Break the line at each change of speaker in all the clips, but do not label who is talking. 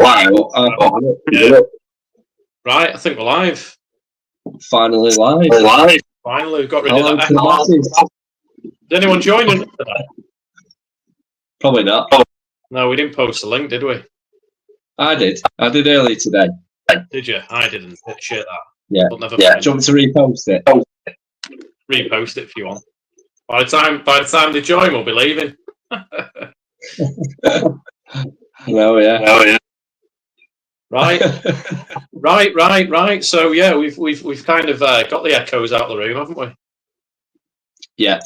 Right, I think we're live.
Finally live.
Finally, we've got rid of that. Did anyone join us today?
Probably not.
No, we didn't post the link, did we?
I did earlier today.
Did you? I didn't. Shit that.
Yeah.
But never
Do you want me to repost it?
Repost it if you want. By the time they join, we'll be leaving.
No, yeah.
Right. Right. So yeah, we've kind of got the echoes out of the room, haven't we?
Yeah.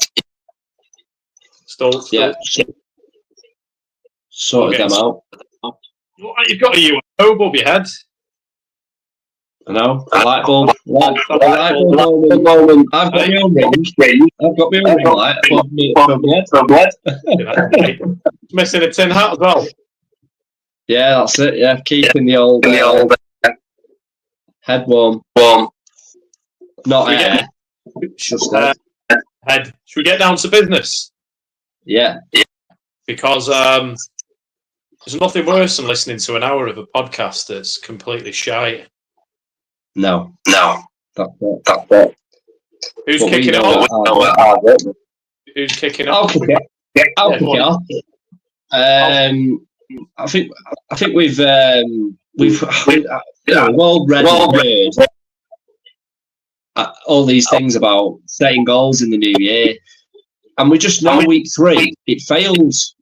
Still.
Sorted them out.
You've got a UFO above your head.
I know. Light bulb. Light bulb moment. I've got my own ring. I've got my own ring light above my head.
Missing a tin hat as well.
Yeah, that's it. Yeah, keeping the old head warm. Not air. Just
head. Should we get down to business?
Yeah.
Because there's nothing worse than listening to an hour of a podcast that's completely shite.
No. That's it.
Who's kicking it off? Who's kicking it off?
I'll kick it off. I think we've all read all these things about setting goals in the new year, and we just know week 3 it fails,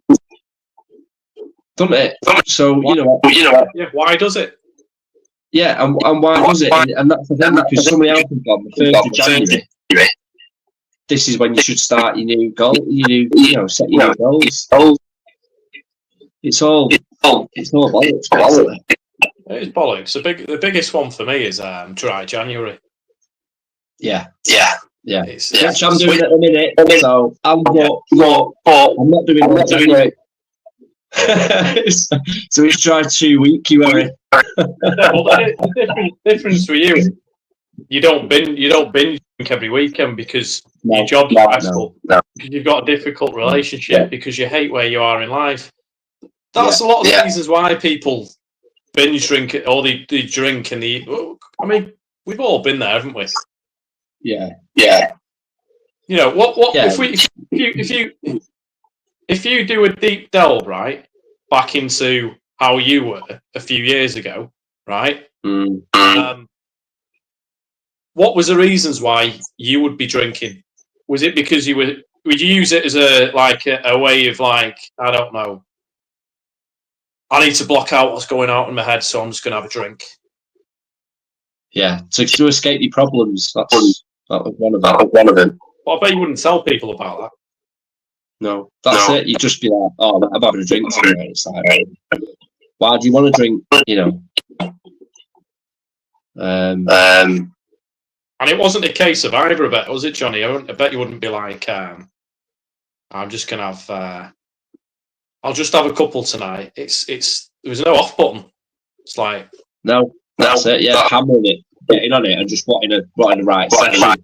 doesn't it? So
yeah. Why does it?
Yeah, and why does it? And that's the thing, because somebody else has gone the 1st of January. This is when you should start your new goal. Set your new goals. It's all bollocks, basically.
It is bollocks. The biggest one for me is dry January.
Yeah.
Which
I'm doing at the minute. So I'm not doing it in January. So it's dry 2 week. You worry.
The difference for you, you don't binge every weekend because your job's stressful.
No.
You've got a difficult relationship because you hate where you are in life. That's a lot of the reasons why people binge drink or they drink and they. I mean, we've all been there, haven't we?
Yeah.
You know what? If you do a deep delve, right, back into how you were a few years ago, right? What was the reasons why you would be drinking? Was it because would you use it as a way of I don't know, I need to block out what's going on in my head, so I'm just going to have a drink.
Yeah, to escape your problems. That was one of them.
Well, I bet you wouldn't tell people about that.
No, that's it. You'd just be like, "Oh, I'm having a drink today." It's like, why do you want to drink?
And it wasn't a case of either, I bet, was it, Jonny? I bet you wouldn't be like, I'm just going to have, I'll just have a couple tonight. There was no off button. It's like...
No, that's it, yeah, hammering it, getting on it and just wanting the right session.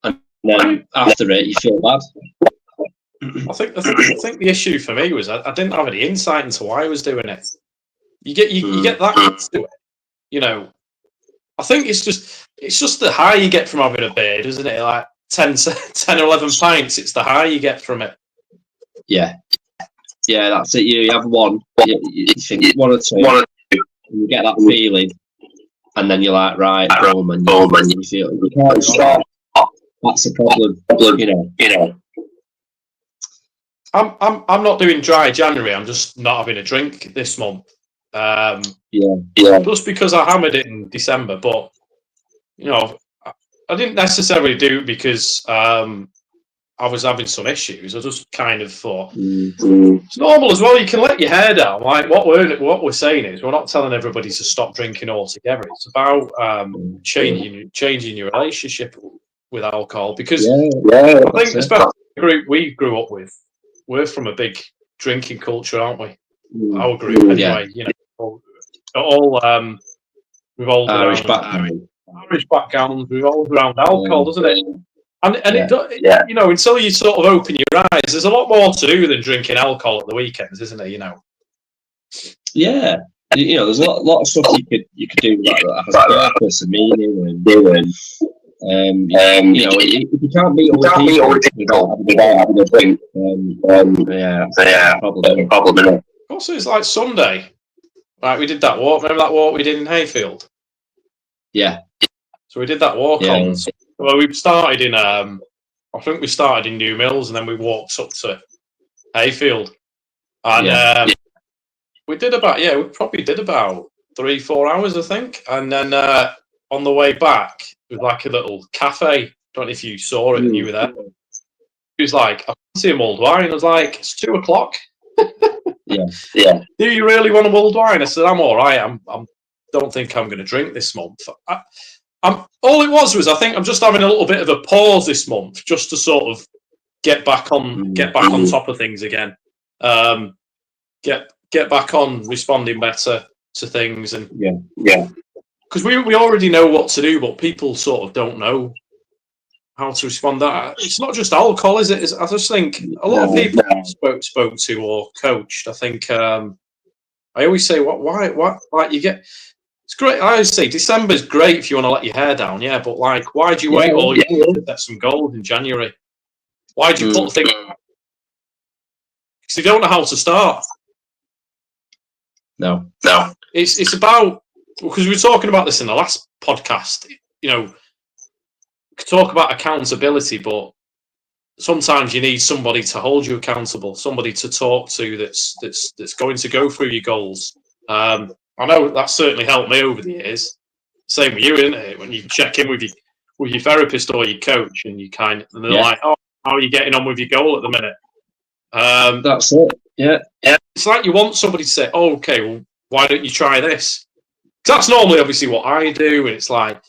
And then after it, you feel bad.
I think the issue for me was I didn't have any insight into why I was doing it. You get that into it, I think it's just the high you get from having a beer, isn't it? Like 10 or 11 pints, it's the high you get from it.
Yeah, that's it. You have one, you think 1 or 2, and you get that feeling, and then you're like, right, boom, and you feel you can't stop. That's the problem,
I'm not doing dry January. I'm just not having a drink this month. Just because I hammered it in December, but I didn't necessarily do it because I was having some issues. I just kind of thought it's normal as well. You can let your hair down. Like what we're saying is we're not telling everybody to stop drinking altogether. It's about changing your relationship with alcohol because I think especially the group we grew up with, we're from a big drinking culture, aren't we? Our group, anyway. All revolved around Irish backgrounds, revolved around alcohol, doesn't it? And until you sort of open your eyes, there's a lot more to do than drinking alcohol at the weekends, isn't there?
Yeah, there's a lot of stuff you could do that has purpose and meaning, and if you can't meet all the people without having a drink, that's a problem, isn't it?
Also, it's like Sunday. Right, we did that walk. Remember that walk we did in Hayfield?
Yeah.
So we did that walk on. Well, we started in. I think we started in New Mills, and then we walked up to Hayfield, and we did about. Yeah, we probably did about 3-4 hours, I think. And then on the way back, it was like a little cafe. Don't know if you saw it and you were there. He was like, "I fancy a mulled wine." I was like, "It's 2:00."
Yeah.
Do you really want a mulled wine? I said, "I'm all right. I'm don't think I'm going to drink this month." All it was I think I'm just having a little bit of a pause this month, just to sort of get back on top of things again. Get back on responding better to things, and because we already know what to do, but people sort of don't know how to respond. That it's not just alcohol, is it? I just think a lot of people spoke to or coached. I think I always say, why like you get. It's great. I always say December's great if you want to let your hair down, but like, why do you wait all year to set some goals in January? Why do you put things? Because you don't know how to start.
No.
It's about, because we were talking about this in the last podcast. We could talk about accountability, but sometimes you need somebody to hold you accountable, somebody to talk to that's going to go through your goals. I know that's certainly helped me over the years. Same with you, isn't it? When you check in with your therapist or your coach, and and they're like, "Oh, how are you getting on with your goal at the minute?"
That's it. Yeah.
It's like you want somebody to say, "Oh, okay, well, why don't you try this?" Because that's normally obviously what I do, and it's like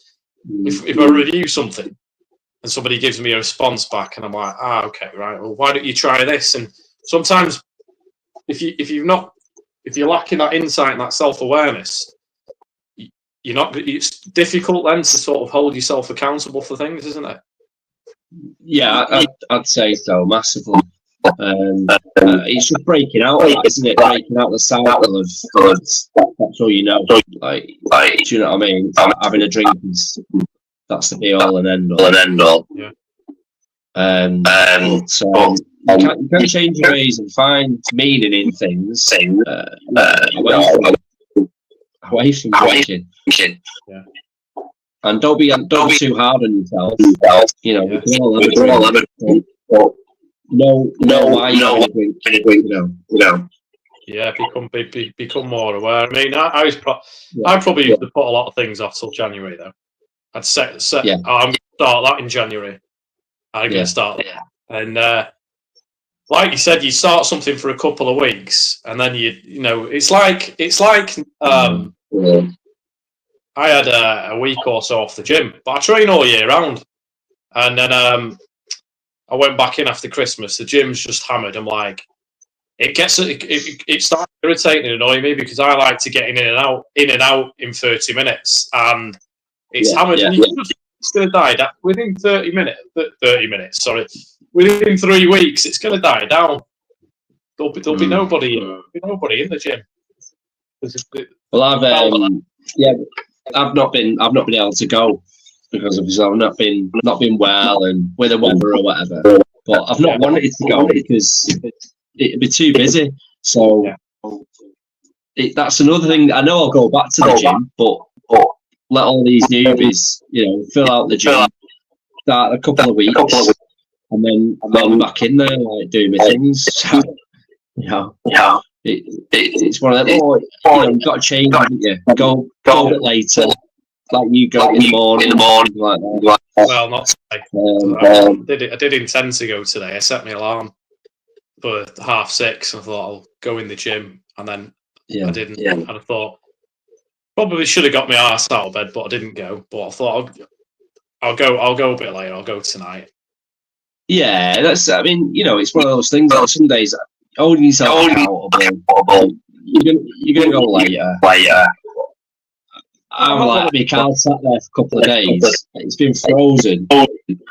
if I review something and somebody gives me a response back, and I'm like, okay, right, well, why don't you try this? And sometimes if you're lacking that insight and that self-awareness, it's difficult then to sort of hold yourself accountable for things, isn't it?
Yeah, I'd say so, massively. It's just breaking out, isn't it? Breaking out the cycle of that's all you know. Like, do you know what I mean? Having a drink that's the be all and end all.
Yeah.
So you can change your ways and find meaning in things away from drinking.
Yeah.
And don't be too hard on yourself. We can all have a drink. No, why you have a drink.
Yeah, become more aware. I mean, I probably used to put a lot of things off till January though. I'd set. I'm going to start that in January. I'm going to start that. And like you said, you start something for a couple of weeks, and then it's like I had a week or so off the gym, but I train all year round, and then I went back in after Christmas. The gym's just hammered. I'm like, it started irritating and annoying me because I like to get in and out in 30 minutes, and it's hammered. And it's going to die within 30 minutes. Sorry, within 3 weeks, it's going to die down. There'll be nobody in the gym.
Well, I've not been able to go because obviously I've not been well and with the weather or whatever. But I've not wanted to go because it'd be too busy. So that's another thing. I know I'll go back to the gym, but let all these newbies, fill out the gym, start a couple of weeks, and then I'm back in there, like doing my things. It's one of them. You've got to change, haven't you? Go a bit later, like you go in the morning, like that.
Well, not today. I did intend to go today. I set my alarm for 6:30. I thought I'll go in the gym, and then I didn't. And I thought probably should have got my arse out of bed, but I didn't go. But I thought I'll go a bit later. I'll go tonight.
Yeah, that's. I mean, it's one of those things. Like some days, holding yourself accountable. You're gonna go later. I'm like, my car sat there for a couple of days. It's been frozen.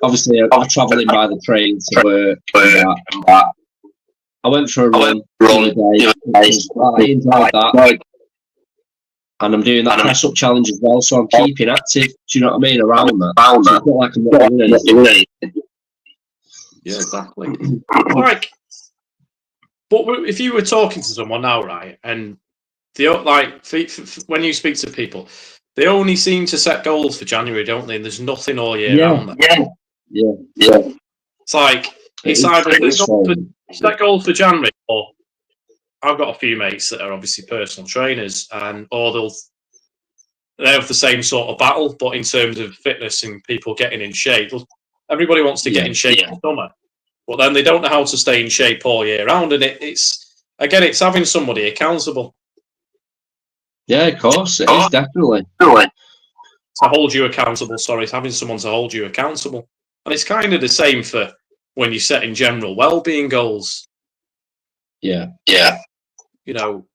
Obviously, I'm travelling by the train to work and that. I went for a run the other day. I enjoyed that. And I'm doing that press-up challenge as well, so I'm keeping active. Do you know what I mean? Around that. So it's not like I'm not doing anything.
Yeah, exactly. Like, but if you were talking to someone now, right, and they like when you speak to people, they only seem to set goals for January, don't they? And there's nothing all year round.
Yeah.
It's like it's either set goals for January, or I've got a few mates that are obviously personal trainers, and or they have the same sort of battle, but in terms of fitness and people getting in shape, everybody wants to get in shape in the summer, but then they don't know how to stay in shape all year round, and it's having somebody accountable.
Yeah, of course, it is definitely
to hold you accountable. Sorry, it's having someone to hold you accountable, and it's kind of the same for when you're setting general well-being goals.
Yeah.
You know,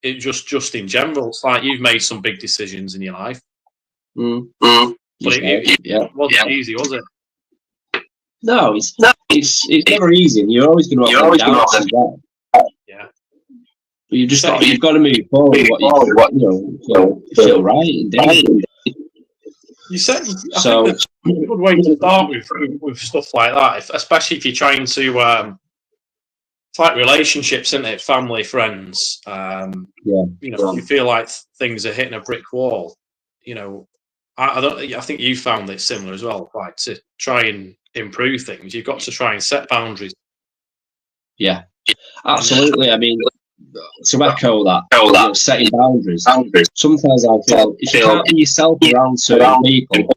it just in general, it's like you've made some big decisions in your life. But it wasn't easy, was it?
No, it's never easy, and you're always going to have doubts as well.
Yeah.
But you've got to move forward. What you feel right and do.
I think that's a good way to start with stuff like that, especially if you're trying to. It's like relationships, isn't it? Family, friends. You feel like things are hitting a brick wall. I think you found it similar as well. Like to try and improve things, you've got to try and set boundaries.
Yeah, absolutely. I mean, to echo that, setting boundaries. Sometimes I feel if you can't be yourself around certain people,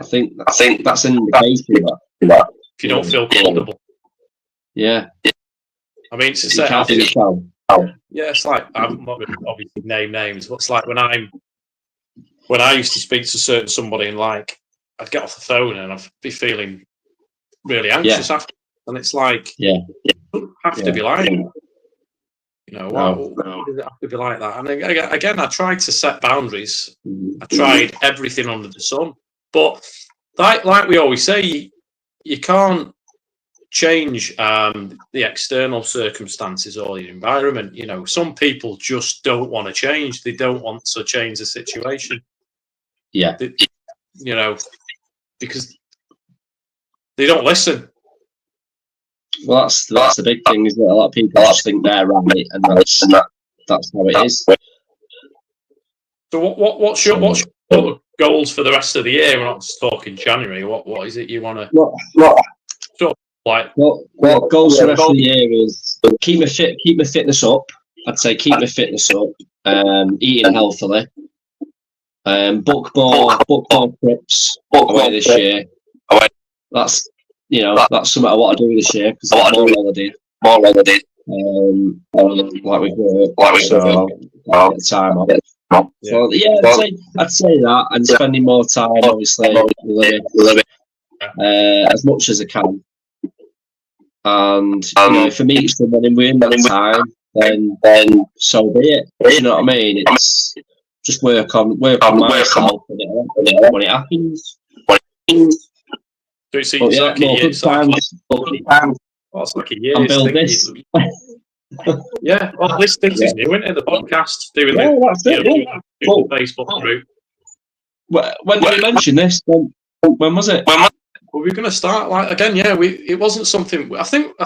I think that's an indication that
if you don't feel comfortable.
Yeah.
I mean, it's it's like I'm not going to obviously name names, but it's like when I used to speak to somebody and like I'd get off the phone and I'd be feeling really anxious after, and it's like it doesn't have to be like why does it have to be like that? And again, I tried to set boundaries. I tried everything under the sun, but like we always say, you can't change the external circumstances or the environment. Some people just don't want to change. They don't want to change the situation. Because they don't listen.
Well, that's the big thing, is that a lot of people just think they're right, and that's how it is.
So what's your goals for the rest of the year? We're not just talking January. What is it you want to?
What goals for the rest of the year is keep my fitness up. I'd say keep my fitness up. Eating healthily. Book more trips away this year. That's something I want to do this year because I'm more holiday. Like we've worked, so I'll get the time off. So I'd say that, and spending more time, obviously, living as much as I can. And if I meet someone and win that time, then so be it. You know what I mean? It's just work on myself when it happens.
So it's like a year. It's like a year.
And build this.
Yeah, well, this is new, isn't it? The podcast, doing the Facebook group.
When did we mention this? When was it?
Well, we're going to start again. Yeah, it wasn't something. I think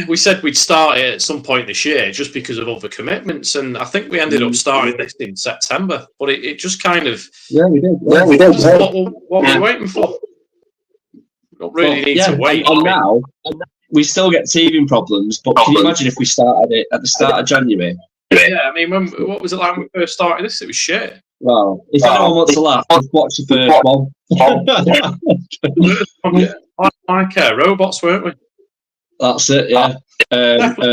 we said we'd start it at some point this year, just because of other commitments, and I think we ended up starting this in September. But it just kind of
we did.
What were we waiting for? We don't really need to wait.
And now we still get teething problems. But can you imagine if we started it at the start of January?
Yeah, I mean, what was it like when we first started this? It was shit.
Well, if anyone wants to laugh, just watch the first one.
Like robots, weren't we?
That's it, yeah.
I've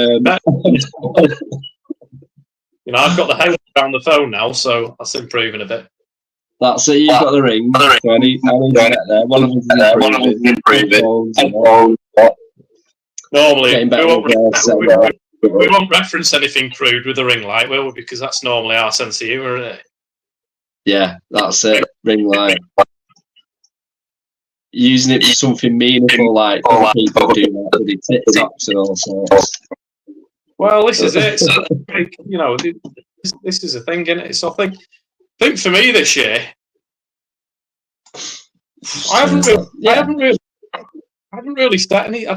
got the hang around the phone now, so that's improving a bit.
That's it, you've got the ring. So I need to get there. One of them is improving.
Normally, we won't reference anything crude with the ring light, will we? Because that's normally our sense of humour, isn't it?
Yeah, that's it. Ring light. using it for something meaningful, like other people do like with the TikToks and all sorts.
Well, this is it. So, you know, this is a thing, isn't it? So I think for me this year, I haven't really set any. I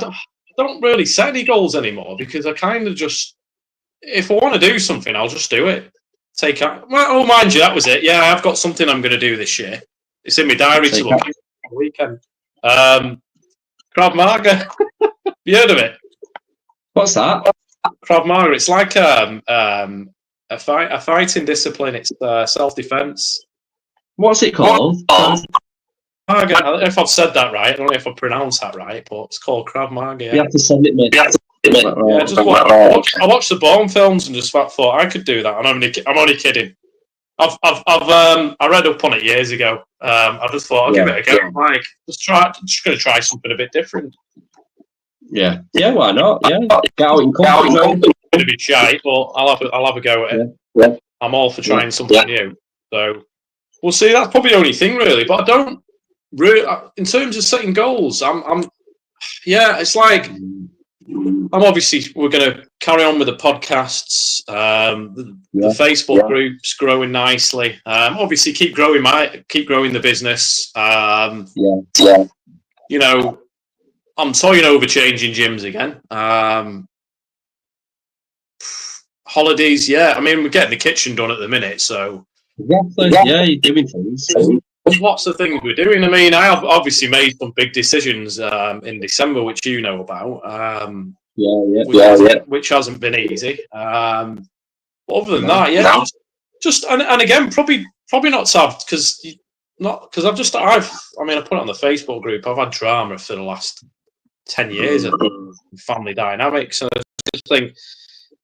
don't really set any goals anymore because I kind of just, if I want to do something, I'll just do it. Take out. Well, oh, mind you, that was it. Yeah, I've got something I'm going to do this year. It's in my diary to look at the weekend. Krav Maga. Have you heard of it?
What's that?
Krav Maga. It's like a fighting discipline. It's self-defense.
What's it called?
I don't know if I've said that right. I don't know if I pronounced that right, but it's called Krav Maga. Yeah.
You have to send it me.
Yeah, I watched the Bourne films and just thought I could do that. I'm only kidding. I read up on it years ago. I just thought I'll give it a go. I'm like, just going to try something a bit different.
Yeah, why not? Yeah, get out in comfort zone.
It's going to be shite, but I'll have a go at it.
Yeah.
I'm all for trying something new. So we'll see. That's probably the only thing really. But I don't really, in terms of setting goals. It's like. We're going to carry on with the podcasts. The Facebook group's growing nicely. Obviously, keep growing the business. You know, I'm toying over changing gyms again. Holidays, yeah. I mean, we're getting the kitchen done at the minute, so
yeah, you're doing things.
There's lots of things we're doing. I mean, I have obviously made some big decisions in December, which you know about. Which hasn't been easy. But other than that, just and again, probably not to have because I put it on the Facebook group. I've had drama for the last 10 years of family dynamics, and I just think it'd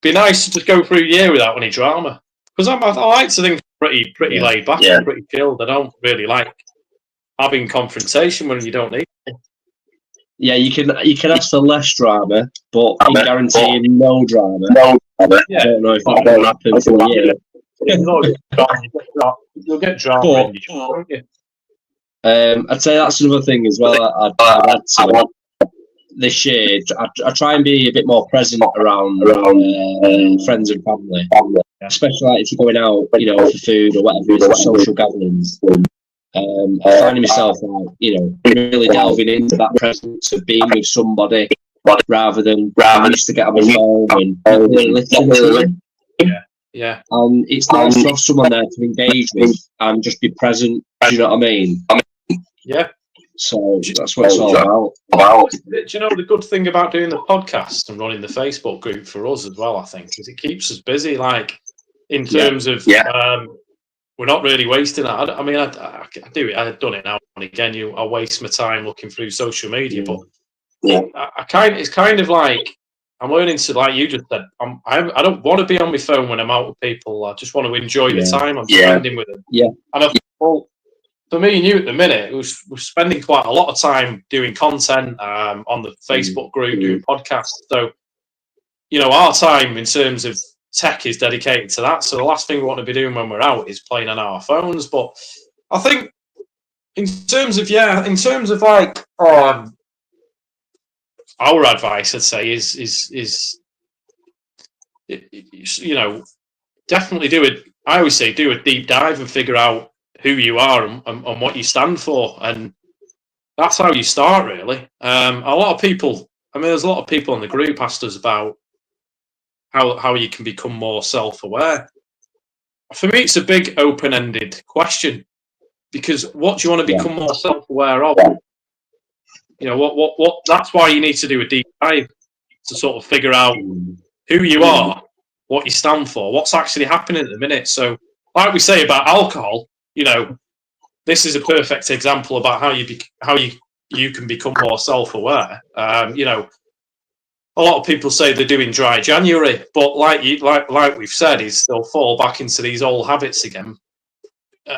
be nice to just go through a year without any drama because I like to think pretty laid back and pretty chilled. I don't really like having confrontation when you don't need it.
Yeah, you can ask for less drama, but I'm guaranteeing no drama.
Yeah.
I don't know if that will happen for a year.
You'll get drama, won't you?
I'd say that's another thing as well. I'd add to this year. I try and be a bit more present around friends and family, especially like if you're going out, you know, for food or whatever, for social gatherings. Finding myself like, you know, really delving into that presence of being with somebody rather than used to get on my phone and really listen to them.
Yeah.
And it's nice to have someone there to engage with and just be present. Do you know what I mean?
Yeah.
So that's what it's all about.
Do you know the good thing about doing the podcast and running the Facebook group for us as well, I think, is it keeps us busy, like in terms of we're not really wasting it. I mean, I do it. I've done it now and again. I waste my time looking through social media, but it's kind of like I'm learning to, like you just said. I don't want to be on my phone when I'm out with people. I just want to enjoy the time I'm spending with them.
Yeah.
And for me and you at the minute, we're spending quite a lot of time doing content on the Facebook group, doing podcasts. So, you know, our time in terms of tech is dedicated to that. So the last thing we want to be doing when we're out is playing on our phones. But I think in terms of like our advice, I'd say is you know, definitely I always say do a deep dive and figure out who you are and what you stand for, and that's how you start really. A lot of people, I mean, there's a lot of people in the group asked us about how you can become more self-aware. For me, it's a big open-ended question because what do you want to become more self-aware of? You know, what that's why you need to do a deep dive to sort of figure out who you are, what you stand for, what's actually happening at the minute. So, like we say about alcohol, you know, this is a perfect example about how you can become more self-aware. You know, a lot of people say they're doing dry January, but like we've said, is they'll fall back into these old habits again.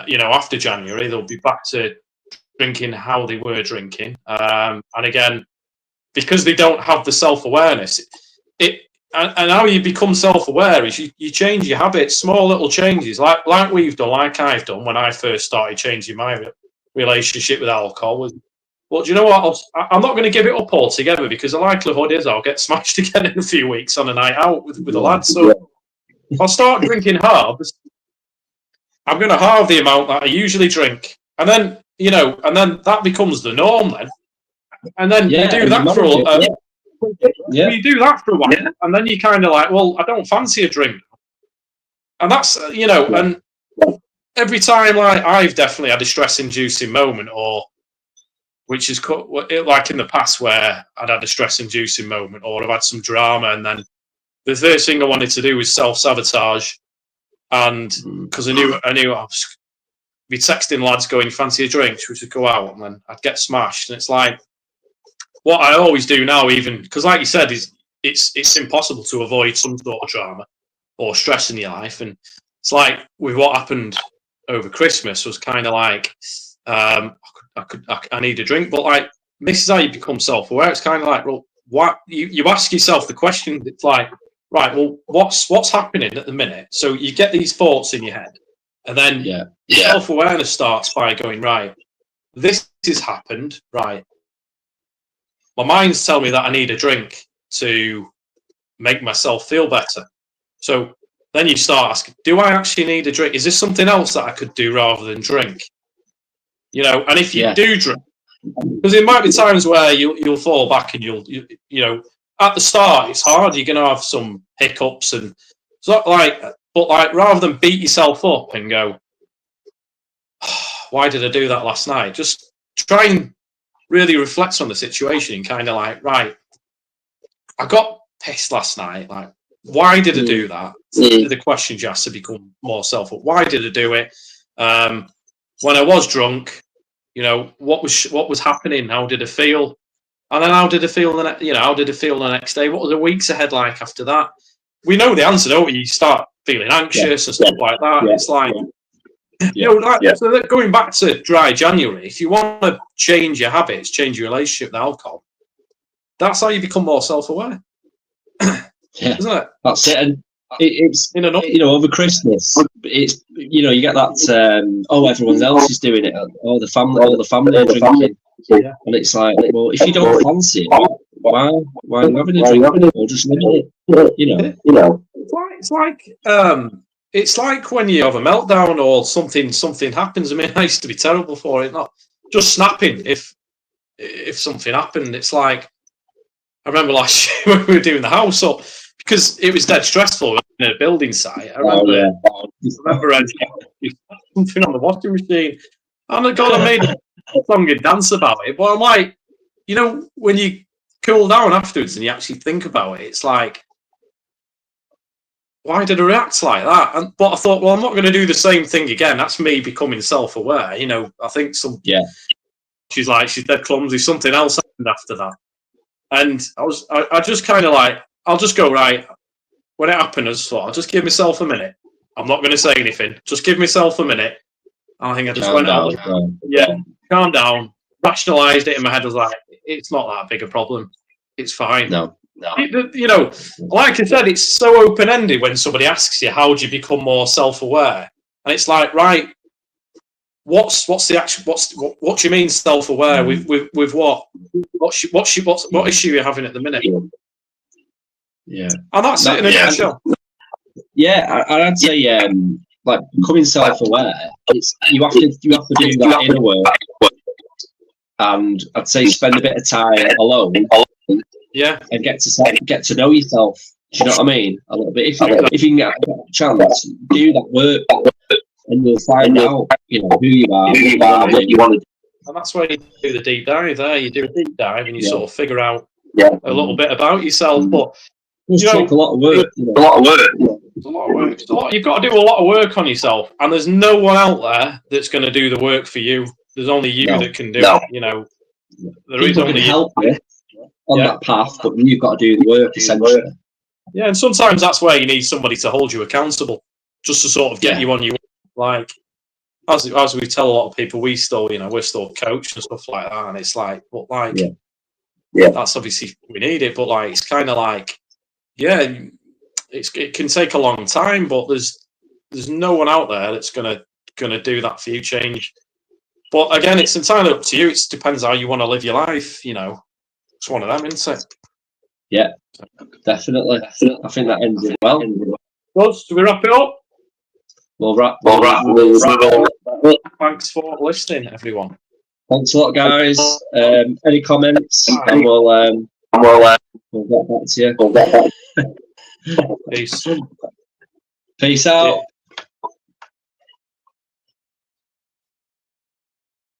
You know, after January, they'll be back to drinking how they were drinking, and again, because they don't have the self-awareness, and how you become self-aware is you change your habits, small little changes, like we've done, like I've done when I first started changing my relationship with alcohol. Was Well, do you know what? I'm not going to give it up altogether because the likelihood is I'll get smashed again in a few weeks on a night out with the lads. So I'll start drinking halves. I'm going to halve the amount that I usually drink, and then that becomes the norm. And then you do that for you do that for a while, and then you kind of like, well, I don't fancy a drink, and that's and every time like I've definitely had a stress-inducing moment, or which is like in the past where I'd had a stress-inducing moment, or I've had some drama, and then the first thing I wanted to do was self-sabotage, and because I knew I was be texting lads going fancy a drink, we should go out, and then I'd get smashed, and it's like what I always do now, even because, like you said, it's impossible to avoid some sort of drama or stress in your life, and it's like with what happened over Christmas was kind of like I need a drink, but like this is how you become self-aware. It's kind of like, well, what you ask yourself the question. It's like, right, well, what's happening at the minute? So you get these thoughts in your head, and then self-awareness starts by going, right, this has happened, right. My mind's telling me that I need a drink to make myself feel better. So then you start asking, do I actually need a drink? Is this something else that I could do rather than drink? And if you do drink, because there might be times where you'll fall back and you'll at the start it's hard. You're going to have some hiccups, and so but rather than beat yourself up and go, oh, why did I do that last night? Just try and really reflect on the situation and kind of like, right, I got pissed last night. Like, why did I do that? The questions you ask to become more self-aware. Why did I do it? When I was drunk, what was happening? How did I feel? And then how did I feel how did I feel the next day? What were the weeks ahead like after that? We know the answer, don't we? You start feeling anxious and stuff like that. It's like, so that going back to dry January, if you want to change your habits, change your relationship with alcohol, that's how you become more self-aware. Isn't it?
That's it. And it's over Christmas, it's you get that everyone else is doing it, all the family are drinking, and it's like, well, if you don't fancy it, why are you having a drink, or just limit it?
It's like when you have a meltdown or something happens. I mean, I used to be terrible for it, not just snapping if something happened. It's like, I remember last year when we were doing the house up, because it was dead stressful in a building site. I remember something on the washing machine, and I made a song and dance about it. But I'm like, when you cool down afterwards and you actually think about it, it's like, why did I react like that? But I thought, well, I'm not going to do the same thing again. That's me becoming self-aware. I think she's dead clumsy. Something else happened after that. And I just kind of like, I'll just go, right, when it happened, I just thought, I'll just give myself a minute. I'm not going to say anything. Just give myself a minute. And I think I just went out. Calm down, rationalised it in my head. I was like, it's not that big a problem. It's fine.
No.
Like I said, it's so open-ended when somebody asks you, how do you become more self-aware? And it's like, right, what do you mean self-aware with what? What issue you're having at the minute?
Yeah.
And that's it in a nutshell.
Yeah, I'd say like becoming self-aware, you have to do that inner work, and I'd say spend a bit of time alone.
Yeah,
and get to know yourself. Do you know what I mean? A little bit. If you can get a chance, do that work, and you'll find out, who you are, what you want to do.
And that's where you do the deep dive. There, you do a deep dive, and you sort of figure out a little bit about yourself. But
it takes a lot of work.
A lot of work. You've got to do a lot of work on yourself, and there's no one out there that's going to do the work for you. There's only you that can do it. There is only
help you on that path, but you've got to do the work essentially.
Yeah, and sometimes that's where you need somebody to hold you accountable, just to sort of get you on your way. Like as we tell a lot of people, we're still coached and stuff like that, and it's like, but like, that's obviously we need it, but like it's kind of like, it can take a long time, but there's no one out there that's gonna do that for you. Change But again, it's entirely up to you. It depends how you want to live your life. It's one of them, isn't it?
Yeah, definitely. I think that ends it well.
Good. Do we wrap it up?
We'll wrap.
Thanks for listening, everyone.
Thanks a lot, guys. Any comments? And we'll get back to you.
Peace.
Peace out.